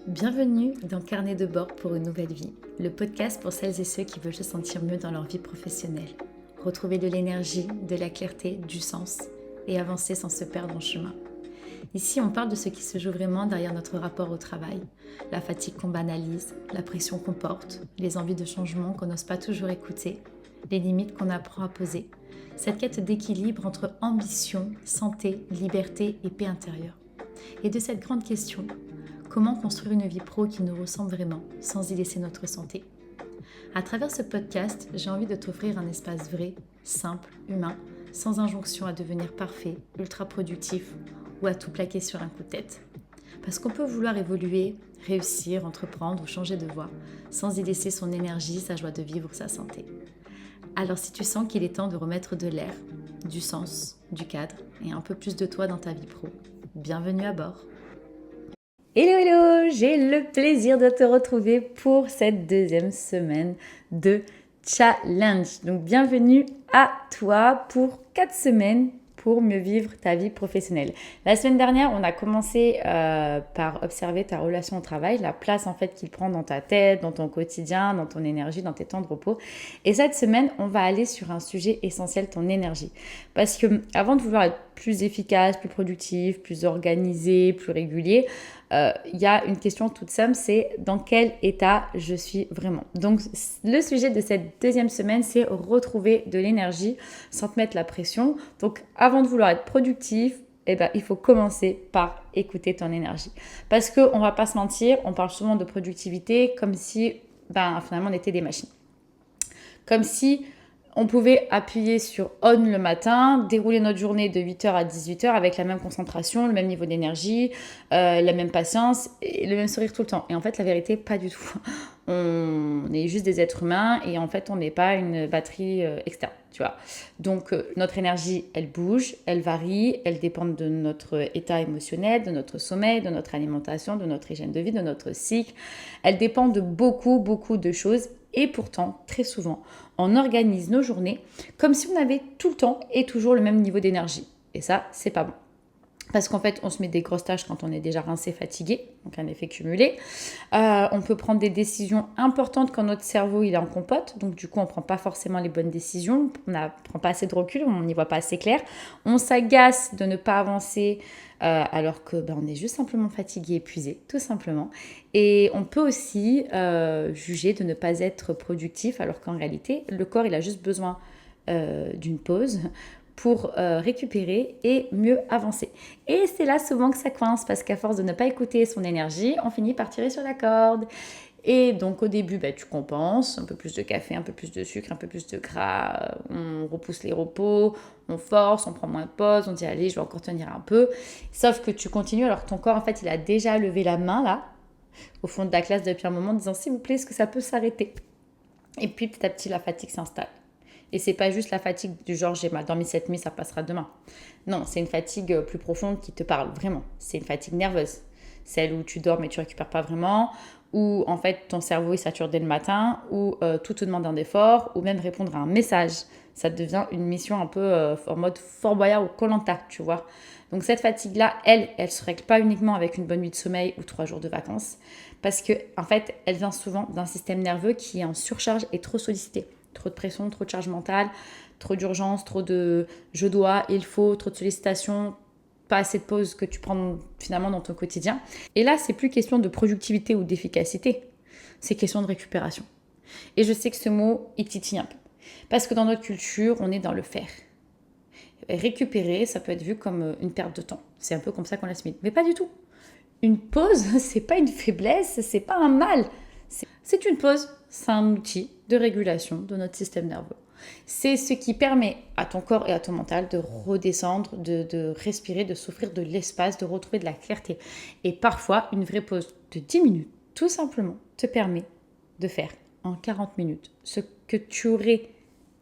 Bienvenue dans Carnet de bord pour une nouvelle vie, le podcast pour celles et ceux qui veulent se sentir mieux dans leur vie professionnelle, retrouver de l'énergie, de la clarté, du sens et avancer sans se perdre en chemin. Ici, on parle de ce qui se joue vraiment derrière notre rapport au travail, la fatigue qu'on banalise, la pression qu'on porte, les envies de changement qu'on n'ose pas toujours écouter, les limites qu'on apprend à poser, cette quête d'équilibre entre ambition, santé, liberté et paix intérieure. Et de cette grande question, comment construire une vie pro qui nous ressemble vraiment, sans y laisser notre santé? À travers ce podcast, j'ai envie de t'offrir un espace vrai, simple, humain, sans injonction à devenir parfait, ultra productif ou à tout plaquer sur un coup de tête. Parce qu'on peut vouloir évoluer, réussir, entreprendre ou changer de voie, sans y laisser son énergie, sa joie de vivre, sa santé. Alors si tu sens qu'il est temps de remettre de l'air, du sens, du cadre et un peu plus de toi dans ta vie pro, bienvenue à bord. Hello, j'ai le plaisir de te retrouver pour cette deuxième semaine de challenge. Donc bienvenue à toi pour 4 semaines pour mieux vivre ta vie professionnelle. La semaine dernière, on a commencé par observer ta relation au travail, la place en fait qu'il prend dans ta tête, dans ton quotidien, dans ton énergie, dans tes temps de repos. Et cette semaine, on va aller sur un sujet essentiel, ton énergie. Parce que avant de vouloir être plus efficace, plus productif, plus organisé, plus régulier, il y a une question toute simple, c'est dans quel état je suis vraiment. Donc le sujet de cette deuxième semaine, c'est retrouver de l'énergie sans te mettre la pression. Donc avant de vouloir être productif, il faut commencer par écouter ton énergie. Parce qu'on ne va pas se mentir, on parle souvent de productivité comme si finalement on était des machines. Comme si on pouvait appuyer sur on le matin, dérouler notre journée de 8h à 18h avec la même concentration, le même niveau d'énergie, la même patience et le même sourire tout le temps. Et en fait, la vérité, pas du tout. On est juste des êtres humains et en fait, on n'est pas une batterie externe, tu vois. Donc, notre énergie, elle bouge, elle varie, elle dépend de notre état émotionnel, de notre sommeil, de notre alimentation, de notre hygiène de vie, de notre cycle. Elle dépend de beaucoup de choses. Et pourtant, très souvent, on organise nos journées comme si on avait tout le temps et toujours le même niveau d'énergie. Et ça, c'est pas bon. Parce qu'en fait, on se met des grosses tâches quand on est déjà rincé, fatigué, donc un effet cumulé. On peut prendre des décisions importantes quand notre cerveau il est en compote, donc du coup, on ne prend pas forcément les bonnes décisions, on ne prend pas assez de recul, on n'y voit pas assez clair. On s'agace de ne pas avancer alors que on est juste simplement fatigué, épuisé, tout simplement. Et on peut aussi juger de ne pas être productif, alors qu'en réalité, le corps il a juste besoin d'une pause pour récupérer et mieux avancer. Et c'est là souvent que ça coince, parce qu'à force de ne pas écouter son énergie, on finit par tirer sur la corde. Et donc au début, tu compenses, un peu plus de café, un peu plus de sucre, un peu plus de gras, on repousse les repos, on force, on prend moins de pause, on dit allez, je vais encore tenir un peu. Sauf que tu continues alors que ton corps, en fait, il a déjà levé la main là, au fond de la classe depuis un moment, en disant s'il vous plaît, est-ce que ça peut s'arrêter? Et puis petit à petit, la fatigue s'installe. Et c'est pas juste la fatigue du genre j'ai mal dormi cette nuit, ça passera demain. Non, c'est une fatigue plus profonde qui te parle vraiment. C'est une fatigue nerveuse. Celle où tu dors mais tu récupères pas vraiment, où en fait ton cerveau est saturé dès le matin, où tout te demande un effort, ou même répondre à un message. Ça devient une mission un peu en mode Fort Boyard ou Koh-Lanta, tu vois. Donc cette fatigue-là, elle se règle pas uniquement avec une bonne nuit de sommeil ou 3 jours de vacances, parce que en fait, elle vient souvent d'un système nerveux qui est en surcharge et trop sollicité. Trop de pression, trop de charge mentale, trop d'urgence, trop de je dois, il faut, trop de sollicitations, pas assez de pauses que tu prends finalement dans ton quotidien. Et là, c'est plus question de productivité ou d'efficacité, c'est question de récupération. Et je sais que ce mot, il titille un peu. Parce que dans notre culture, on est dans le faire. Récupérer, ça peut être vu comme une perte de temps. C'est un peu comme ça qu'on l'assimile. Mais pas du tout. Une pause, c'est pas une faiblesse, c'est pas un mal. C'est une pause, c'est un outil de régulation de notre système nerveux. C'est ce qui permet à ton corps et à ton mental de redescendre, de respirer, de s'offrir de l'espace, de retrouver de la clarté. Et parfois, une vraie pause de 10 minutes, tout simplement, te permet de faire en 40 minutes ce que tu aurais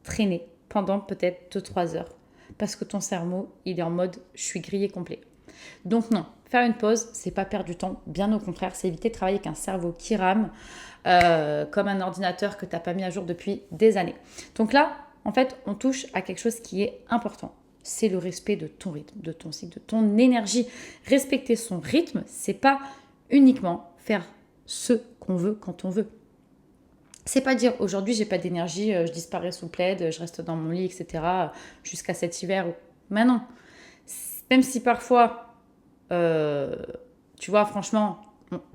traîné pendant peut-être 2-3 heures. Parce que ton cerveau, il est en mode « je suis grillé complet ». Donc non, faire une pause, c'est pas perdre du temps, bien au contraire, c'est éviter de travailler avec un cerveau qui rame, comme un ordinateur que tu n'as pas mis à jour depuis des années. Donc là, en fait, on touche à quelque chose qui est important. C'est le respect de ton rythme, de ton cycle, de ton énergie. Respecter son rythme, c'est pas uniquement faire ce qu'on veut quand on veut. C'est pas dire aujourd'hui j'ai pas d'énergie, je disparais sous le plaid, je reste dans mon lit, etc. jusqu'à cet hiver. Mais non. Même si parfois, tu vois, franchement,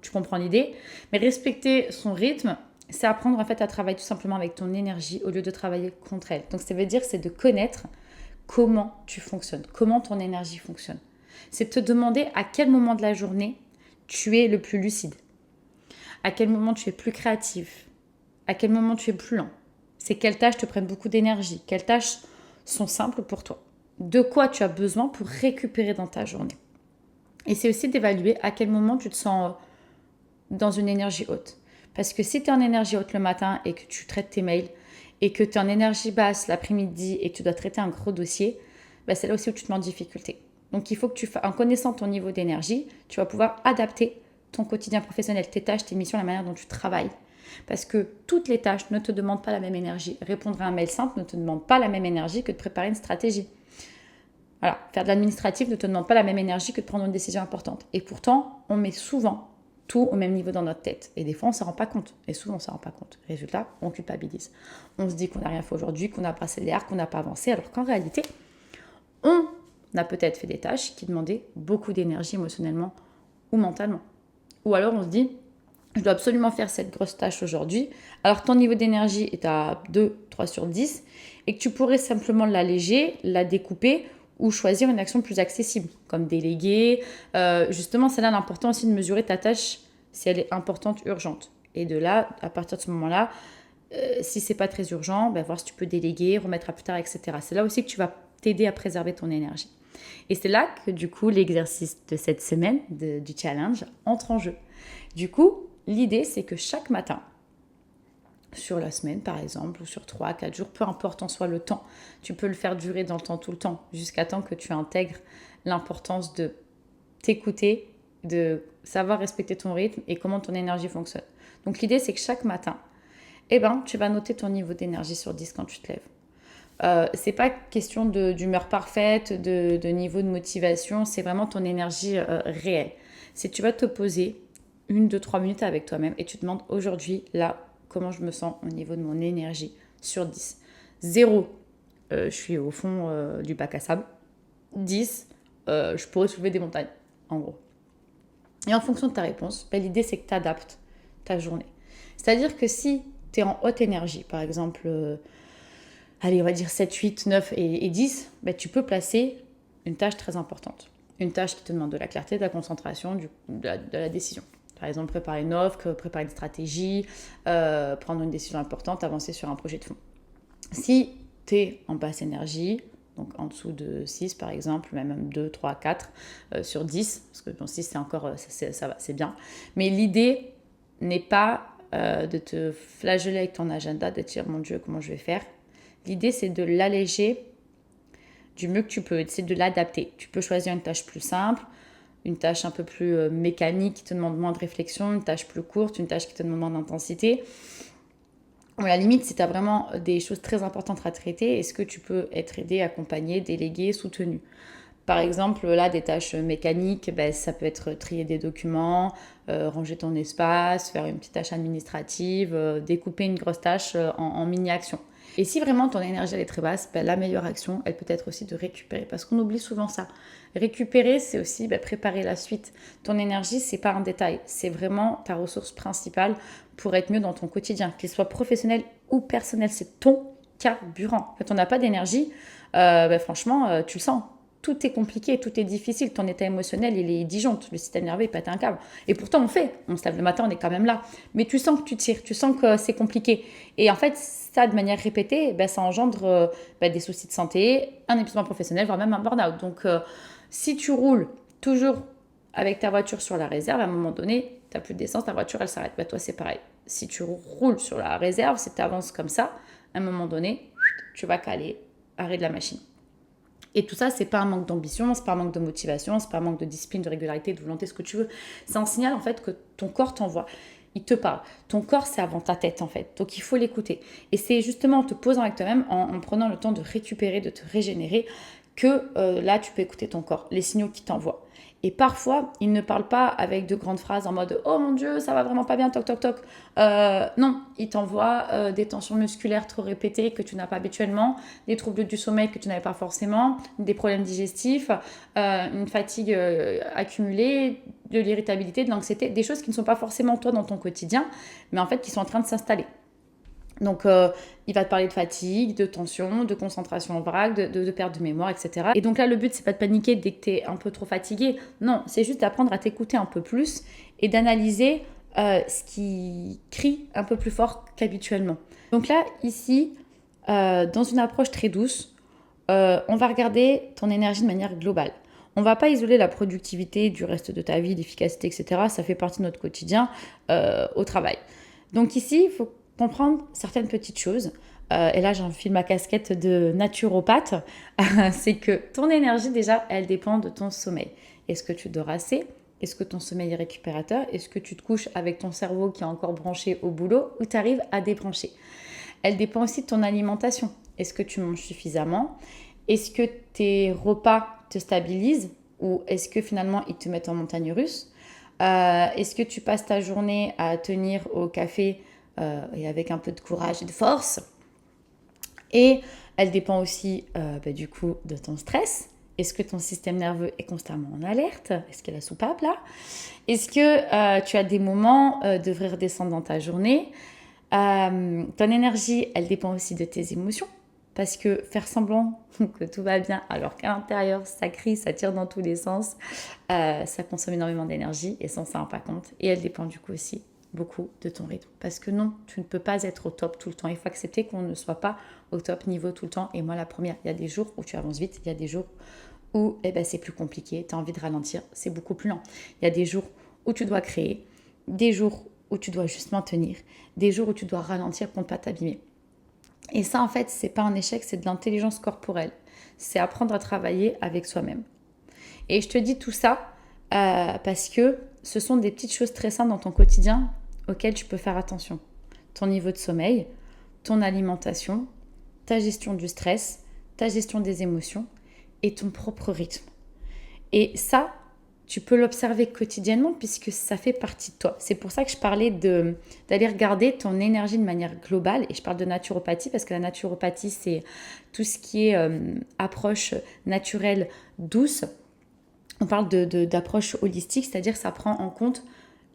tu comprends l'idée, mais respecter son rythme, c'est apprendre en fait à travailler tout simplement avec ton énergie au lieu de travailler contre elle. Donc ça veut dire c'est de connaître comment tu fonctionnes, comment ton énergie fonctionne. C'est de te demander à quel moment de la journée tu es le plus lucide, à quel moment tu es plus créatif, à quel moment tu es plus lent. C'est quelles tâches te prennent beaucoup d'énergie, quelles tâches sont simples pour toi, de quoi tu as besoin pour récupérer dans ta journée. Et c'est aussi d'évaluer à quel moment tu te sens dans une énergie haute. Parce que si tu es en énergie haute le matin et que tu traites tes mails et que tu es en énergie basse l'après-midi et que tu dois traiter un gros dossier, c'est là aussi où tu te mets en difficulté. Donc il faut que en connaissant ton niveau d'énergie, tu vas pouvoir adapter ton quotidien professionnel, tes tâches, tes missions, la manière dont tu travailles. Parce que toutes les tâches ne te demandent pas la même énergie. Répondre à un mail simple ne te demande pas la même énergie que de préparer une stratégie. Voilà, faire de l'administratif ne te demande pas la même énergie que de prendre une décision importante. Et pourtant, on met souvent tout au même niveau dans notre tête. Et des fois, on ne s'en rend pas compte. Et souvent, on ne s'en rend pas compte. Résultat, on culpabilise. On se dit qu'on n'a rien fait aujourd'hui, qu'on n'a pas accéléré, qu'on n'a pas avancé, alors qu'en réalité, on a peut-être fait des tâches qui demandaient beaucoup d'énergie émotionnellement ou mentalement. Ou alors, on se dit, je dois absolument faire cette grosse tâche aujourd'hui, alors ton niveau d'énergie est à 2, 3 sur 10, et que tu pourrais simplement l'alléger, la découper, ou choisir une action plus accessible, comme déléguer. Justement, c'est là l'important aussi de mesurer ta tâche, si elle est importante, urgente. Et de là, à partir de ce moment-là, si c'est pas très urgent, voir si tu peux déléguer, remettre à plus tard, etc. C'est là aussi que tu vas t'aider à préserver ton énergie. Et c'est là que du coup, l'exercice de cette semaine, du challenge, entre en jeu. Du coup, l'idée, c'est que chaque matin, sur la semaine par exemple, ou sur 3, 4 jours, peu importe en soi le temps, tu peux le faire durer dans le temps tout le temps, jusqu'à temps que tu intègres l'importance de t'écouter, de savoir respecter ton rythme et comment ton énergie fonctionne. Donc l'idée, c'est que chaque matin, tu vas noter ton niveau d'énergie sur 10 quand tu te lèves. C'est pas question d'humeur parfaite, de niveau de motivation, c'est vraiment ton énergie réelle. C'est tu vas te poser 1, 2, 3 minutes avec toi-même et tu te demandes aujourd'hui, là, comment je me sens au niveau de mon énergie sur 10. 0, je suis au fond du bac à sable. 10, je pourrais soulever des montagnes, en gros. Et en fonction de ta réponse, l'idée c'est que tu adaptes ta journée. C'est-à-dire que si tu es en haute énergie, par exemple, allez, on va dire 7, 8, 9 et 10, tu peux placer une tâche très importante. Une tâche qui te demande de la clarté, de la concentration, de la décision. Par exemple, préparer une offre, préparer une stratégie, prendre une décision importante, avancer sur un projet de fond. Si tu es en basse énergie, donc en dessous de 6 par exemple, même 2, 3, 4 sur 10, parce que 6 c'est encore, ça va, c'est bien. Mais l'idée n'est pas de te flageller avec ton agenda, de te dire mon Dieu, comment je vais faire. L'idée c'est de l'alléger du mieux que tu peux, c'est de l'adapter. Tu peux choisir une tâche plus simple, une tâche un peu plus mécanique qui te demande moins de réflexion, une tâche plus courte, une tâche qui te demande moins d'intensité. À la limite, si tu as vraiment des choses très importantes à traiter, est-ce que tu peux être aidé, accompagné, délégué, soutenu ? Par exemple, là, des tâches mécaniques, ça peut être trier des documents, ranger ton espace, faire une petite tâche administrative, découper une grosse tâche en mini-actions. Et si vraiment ton énergie elle est très basse, la meilleure action, elle peut être aussi de récupérer. Parce qu'on oublie souvent ça. Récupérer, c'est aussi préparer la suite. Ton énergie, c'est pas un détail. C'est vraiment ta ressource principale pour être mieux dans ton quotidien. Qu'il soit professionnel ou personnel, c'est ton carburant. Quand on n'a pas d'énergie, franchement, tu le sens. Tout est compliqué, tout est difficile. Ton état émotionnel, il est disjoncte. Le système nerveux, il pète un câble. Et pourtant, on se lève le matin, on est quand même là. Mais tu sens que tu tires, tu sens que c'est compliqué. Et en fait, ça, de manière répétée, ça engendre des soucis de santé, un épuisement professionnel, voire même un burn-out. Donc, si tu roules toujours avec ta voiture sur la réserve, à un moment donné, tu n'as plus d'essence, ta voiture, elle s'arrête. Toi, c'est pareil. Si tu roules sur la réserve, si tu avances comme ça, à un moment donné, tu vas caler, arrêt de la machine. Et tout ça, c'est pas un manque d'ambition, c'est pas un manque de motivation, c'est pas un manque de discipline, de régularité, de volonté, ce que tu veux. C'est un signal en fait que ton corps t'envoie. Il te parle. Ton corps, c'est avant ta tête en fait. Donc il faut l'écouter. Et c'est justement en te posant avec toi-même, en prenant le temps de récupérer, de te régénérer, que là, tu peux écouter ton corps, les signaux qu'il t'envoie. Et parfois, ils ne parlent pas avec de grandes phrases en mode «Oh mon Dieu, ça va vraiment pas bien, toc toc toc». Non, ils t'envoient des tensions musculaires trop répétées que tu n'as pas habituellement, des troubles du sommeil que tu n'avais pas forcément, des problèmes digestifs, une fatigue accumulée, de l'irritabilité, de l'anxiété, des choses qui ne sont pas forcément toi dans ton quotidien, mais en fait qui sont en train de s'installer. Donc, il va te parler de fatigue, de tension, de concentration en vrac, de perte de mémoire, etc. Et donc là, le but, c'est pas de paniquer dès que tu es un peu trop fatigué. Non, c'est juste d'apprendre à t'écouter un peu plus et d'analyser ce qui crie un peu plus fort qu'habituellement. Donc là, ici, dans une approche très douce, on va regarder ton énergie de manière globale. On ne va pas isoler la productivité du reste de ta vie, l'efficacité, etc. Ça fait partie de notre quotidien au travail. Donc ici, il faut comprendre certaines petites choses. Et là, j'enfile ma casquette de naturopathe. C'est que ton énergie, déjà, elle dépend de ton sommeil. Est-ce que tu dors assez? Est-ce que ton sommeil est récupérateur? Est-ce que tu te couches avec ton cerveau qui est encore branché au boulot ou tu arrives à débrancher? Elle dépend aussi de ton alimentation. Est-ce que tu manges suffisamment? Est-ce que tes repas te stabilisent? Ou est-ce que finalement, ils te mettent en montagne russe? Est-ce que tu passes ta journée à tenir au café et avec un peu de courage et de force? Et elle dépend aussi du coup de ton stress. Est-ce que ton système nerveux est constamment en alerte? Est-ce qu'il y a la soupape là? Est-ce que tu as des moments de vrai redescendre dans ta journée? Ton énergie, elle dépend aussi de tes émotions. Parce que faire semblant que tout va bien alors qu'à l'intérieur, ça crie, ça tire dans tous les sens, ça consomme énormément d'énergie et ça, on s'en rend pas compte. Et elle dépend du coup aussi beaucoup de ton rythme. Parce que non, tu ne peux pas être au top tout le temps. Il faut accepter qu'on ne soit pas au top niveau tout le temps. Et moi, la première, il y a des jours où tu avances vite, il y a des jours où c'est plus compliqué, tu as envie de ralentir, c'est beaucoup plus lent. Il y a des jours où tu dois créer, des jours où tu dois justement tenir, des jours où tu dois ralentir pour ne pas t'abîmer. Et ça, en fait, c'est pas un échec, c'est de l'intelligence corporelle. C'est apprendre à travailler avec soi-même. Et je te dis tout ça parce que ce sont des petites choses très simples dans ton quotidien auxquelles tu peux faire attention. Ton niveau de sommeil, ton alimentation, ta gestion du stress, ta gestion des émotions et ton propre rythme. Et ça, tu peux l'observer quotidiennement puisque ça fait partie de toi. C'est pour ça que je parlais d'aller regarder ton énergie de manière globale. Et je parle de naturopathie parce que la naturopathie, c'est tout ce qui est approche naturelle, douce. On parle d'approche holistique, c'est-à-dire que ça prend en compte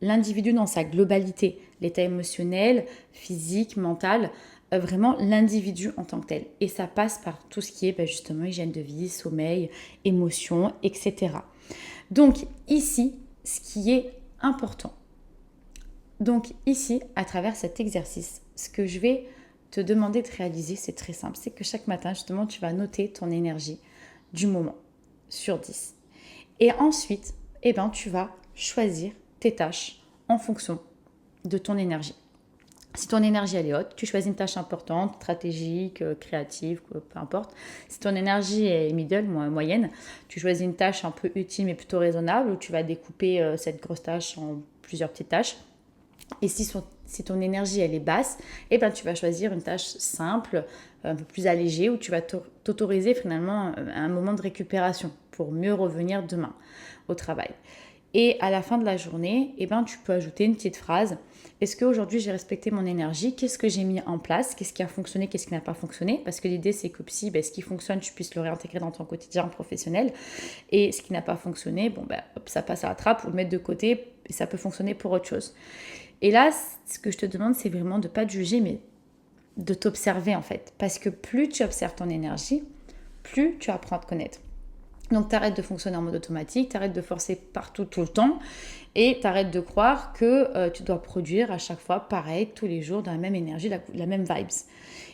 l'individu dans sa globalité, l'état émotionnel, physique, mental, vraiment l'individu en tant que tel. Et ça passe par tout ce qui est justement hygiène de vie, sommeil, émotions, etc. Donc ici, ce qui est important. Donc ici, à travers cet exercice, ce que je vais te demander de réaliser, c'est très simple. C'est que chaque matin, justement, tu vas noter ton énergie du moment sur 10. Et ensuite, tu vas choisir tes tâches en fonction de ton énergie. Si ton énergie elle est haute, tu choisis une tâche importante, stratégique, créative, peu importe. Si ton énergie est middle, moyenne, tu choisis une tâche un peu utile mais plutôt raisonnable où tu vas découper cette grosse tâche en plusieurs petites tâches. Et si ton énergie elle est basse, tu vas choisir une tâche simple, un peu plus allégée où tu vas t'autoriser finalement un moment de récupération pour mieux revenir demain au travail. Et à la fin de la journée, tu peux ajouter une petite phrase. Est-ce qu'aujourd'hui, j'ai respecté mon énergie? Qu'est-ce que j'ai mis en place? Qu'est-ce qui a fonctionné? Qu'est-ce qui n'a pas fonctionné? Parce que l'idée, c'est que si ce qui fonctionne, tu puisses le réintégrer dans ton quotidien professionnel. Et ce qui n'a pas fonctionné, ça passe à la trappe ou le mettre de côté et ça peut fonctionner pour autre chose. Et là, ce que je te demande, c'est vraiment de ne pas te juger, mais de t'observer en fait. Parce que plus tu observes ton énergie, plus tu apprends à te connaître. Donc, tu arrêtes de fonctionner en mode automatique, tu arrêtes de forcer partout, tout le temps, et tu arrêtes de croire que tu dois produire à chaque fois pareil, tous les jours, dans la même énergie, la même vibes.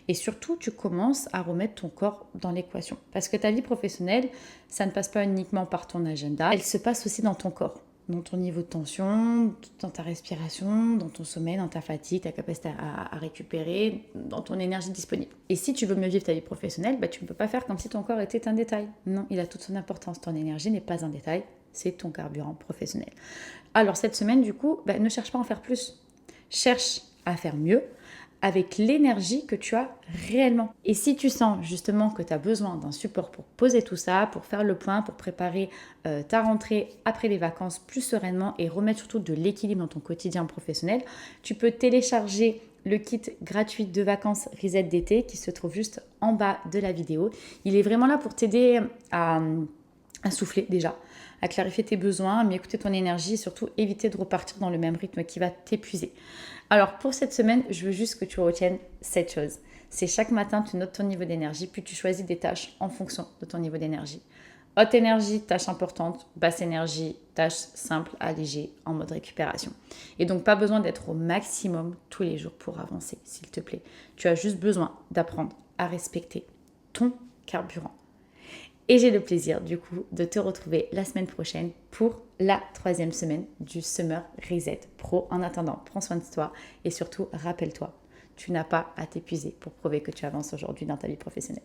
Et surtout, tu commences à remettre ton corps dans l'équation. Parce que ta vie professionnelle, ça ne passe pas uniquement par ton agenda, elle se passe aussi dans ton corps. Dans ton niveau de tension, dans ta respiration, dans ton sommeil, dans ta fatigue, ta capacité à récupérer, dans ton énergie disponible. Et si tu veux mieux vivre ta vie professionnelle, tu ne peux pas faire comme si ton corps était un détail. Non, il a toute son importance. Ton énergie n'est pas un détail, c'est ton carburant professionnel. Alors cette semaine, du coup, ne cherche pas à en faire plus. Cherche à faire mieux, avec l'énergie que tu as réellement. Et si tu sens justement que tu as besoin d'un support pour poser tout ça, pour faire le point, pour préparer ta rentrée après les vacances plus sereinement et remettre surtout de l'équilibre dans ton quotidien professionnel, tu peux télécharger le kit gratuit de vacances Reset d'été qui se trouve juste en bas de la vidéo. Il est vraiment là pour t'aider à souffler déjà, à clarifier tes besoins, à mieux écouter ton énergie et surtout éviter de repartir dans le même rythme qui va t'épuiser. Alors pour cette semaine, je veux juste que tu retiennes cette chose. C'est chaque matin, tu notes ton niveau d'énergie, puis tu choisis des tâches en fonction de ton niveau d'énergie. Haute énergie, tâche importante. Basse énergie, tâche simple, allégée, en mode récupération. Et donc pas besoin d'être au maximum tous les jours pour avancer, s'il te plaît. Tu as juste besoin d'apprendre à respecter ton carburant. Et j'ai le plaisir du coup de te retrouver la semaine prochaine pour la 3e semaine du Summer Reset Pro. En attendant, prends soin de toi et surtout rappelle-toi, tu n'as pas à t'épuiser pour prouver que tu avances aujourd'hui dans ta vie professionnelle.